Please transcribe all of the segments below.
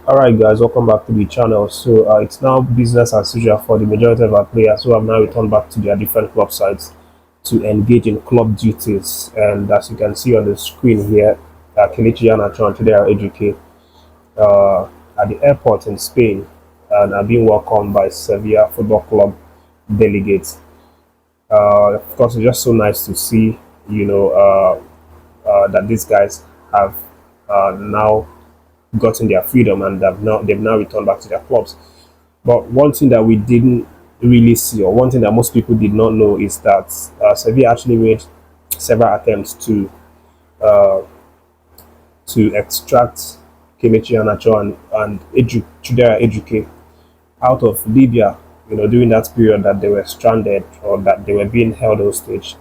Alright guys, welcome back to the channel. So it's now business as usual for the majority of our players who have now returned back to their different club sites to engage in club duties. And as you can see on the screen here, Iheanacho and today are Ejuke at the airport in Spain and are being welcomed by Sevilla Football Club delegates. Of course, it's just so nice to see, that these guys have now gotten their freedom and they've now returned back to their clubs. But one thing that we didn't really see, or one thing that most people did not know, is that Sevilla actually made several attempts uh, to extract Iheanacho and Ejuke out of Libya. During that period that they were stranded or that they were being held hostage.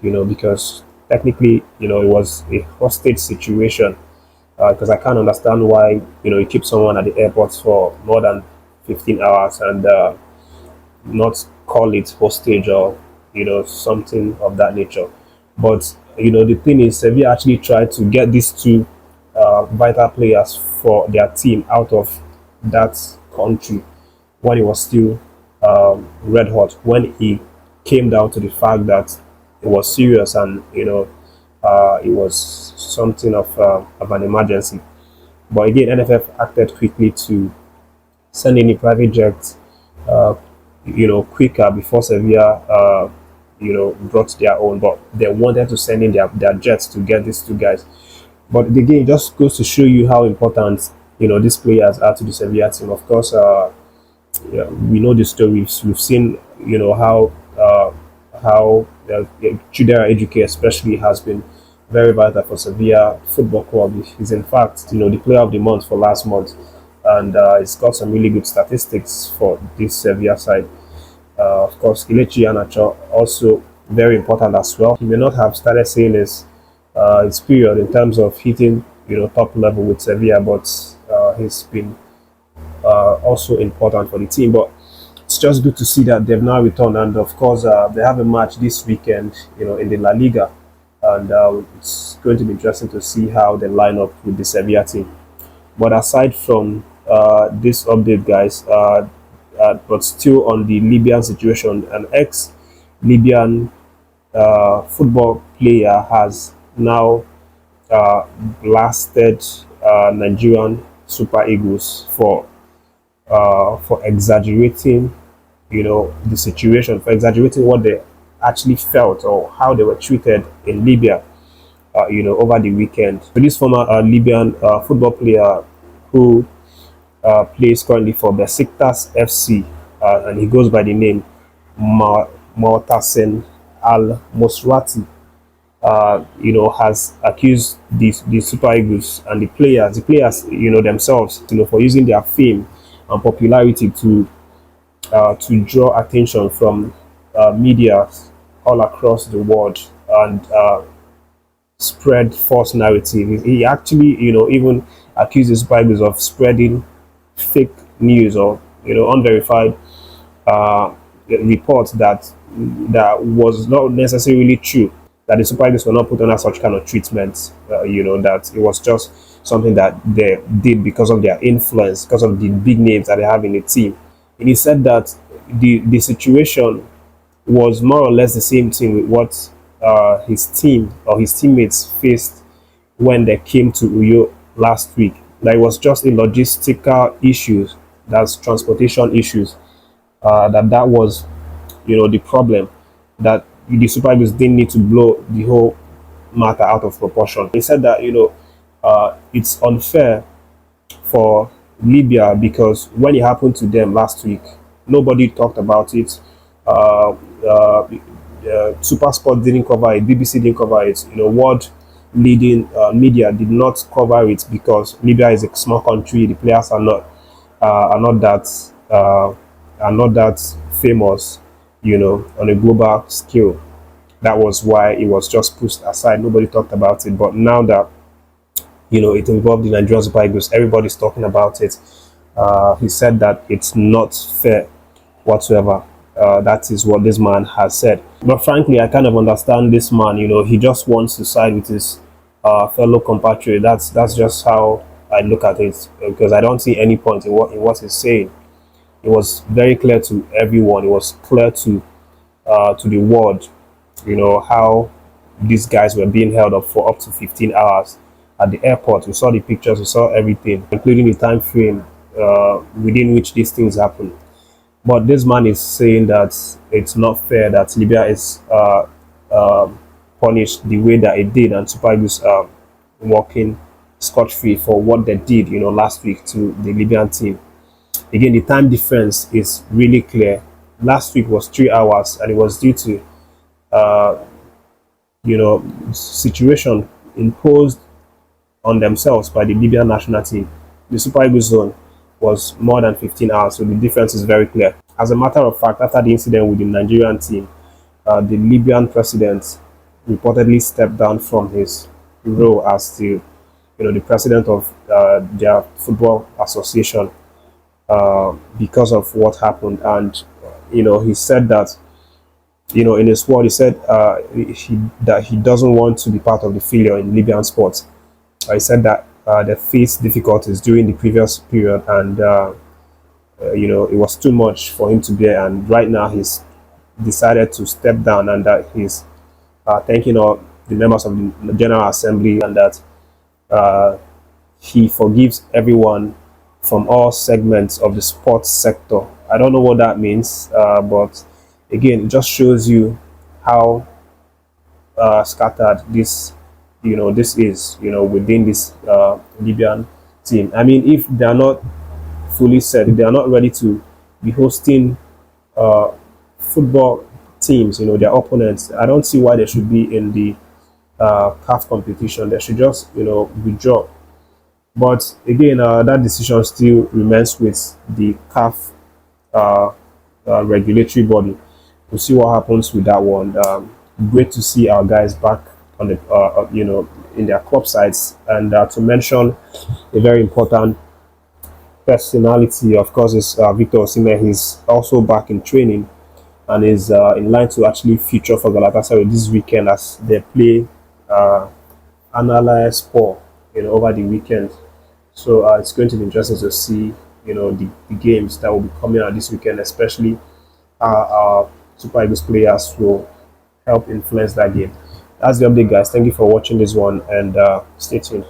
Because technically, it was a hostage situation because I can't understand why you keep someone at the airport for more than 15 hours and not call it hostage or something of that nature. But the thing is, Sevilla actually tried to get these two vital players for their team out of that country when it was still red hot. When he came down to the fact that it was serious and it was something of an emergency. But again, NFF acted quickly to send in a private jet, quicker before Sevilla, brought their own. But they wanted to send in their jets to get these two guys. But again, it just goes to show you how important, these players are to the Sevilla team. Of course, yeah, we know the stories. We've seen, how Chidera Ejuke especially has been very vital for Sevilla Football Club. He's in fact, the player of the month for last month, and he's got some really good statistics for this Sevilla side. Of course, Iheanacho also very important as well. He may not have started seeing his period in terms of hitting, top level with Sevilla, but he's been also important for the team. But it's just good to see that they've now returned, and of course they have a match this weekend, in the La Liga, and it's going to be interesting to see how they line up with the Sevilla team. But aside from this update, guys, but still on the Libyan situation, an ex-Libyan football player has now blasted Nigerian Super Eagles for exaggerating, the situation, for exaggerating what they actually felt or how they were treated in Libya, over the weekend. So this former Libyan football player who plays currently for Besiktas FC, and he goes by the name Mu'tasim Al-Musrati, has accused the Super Eagles and the players, themselves, for using their fame and popularity to draw attention from media all across the world and spread false narrative. He actually, even accuses Super Eagles of spreading fake news or unverified reports that was not necessarily true, that the Super Eagles were not put under such kind of treatment, that it was just something that they did because of their influence, because of the big names that they have in the team. And he said that the situation was more or less the same thing with what his team or his teammates faced when they came to Uyo last week. That it was just a logistical issues, that's transportation issues, that was the problem, that the Super Eagles didn't need to blow the whole matter out of proportion. He said that it's unfair for Libya because when it happened to them last week, nobody talked about it. Super Sport didn't cover it, BBC didn't cover it. World leading media did not cover it because Libya is a small country. The players are not that famous, on a global scale. That was why it was just pushed aside. Nobody talked about it. But now that it involved the Nigerian Super Eagles, everybody's talking about it. He said that it's not fair whatsoever. That is what this man has said. But frankly, I kind of understand this man. He just wants to side with his fellow compatriot. That's just how I look at it, because I don't see any point in what he's saying. It was very clear to everyone. It was clear to the world, how these guys were being held up for up to 15 hours at the airport. We saw the pictures, we saw everything, including the time frame within which these things happen. But this man is saying that it's not fair that Libya is punished the way that it did, and Super Eagles walking scot-free for what they did, last week to the Libyan team. Again, the time difference is really clear. Last week was 3 hours, and it was due to situation imposed on themselves by the Libyan national team. The Super Eagles zone was more than 15 hours, so the difference is very clear. As a matter of fact, after the incident with the Nigerian team, the Libyan president reportedly stepped down from his role as the president of their football association because of what happened. And he said that, in his word, he said that he doesn't want to be part of the failure in Libyan sports. He said that they faced difficulties during the previous period, and it was too much for him to bear. And right now, he's decided to step down, and that he's thanking all the members of the General Assembly, and that he forgives everyone from all segments of the sports sector. I don't know what that means, but again, it just shows you how scattered this is, within this Libyan team. I mean, if they are not fully set, if they are not ready to be hosting football teams, their opponents, I don't see why they should be in the CAF competition. They should just, withdraw. But again, that decision still remains with the CAF regulatory body. We'll see what happens with that one. Great to see our guys back on the, in their club sides. And to mention a very important personality, of course, is Victor Osimhen. He's also back in training and is in line to actually feature for Galatasaray this weekend as they play Antalyaspor, over the weekend. So it's going to be interesting to see, the games that will be coming out this weekend, especially our Super Eagles players will help influence that game. That's the update, guys. Thank you for watching this one, and stay tuned.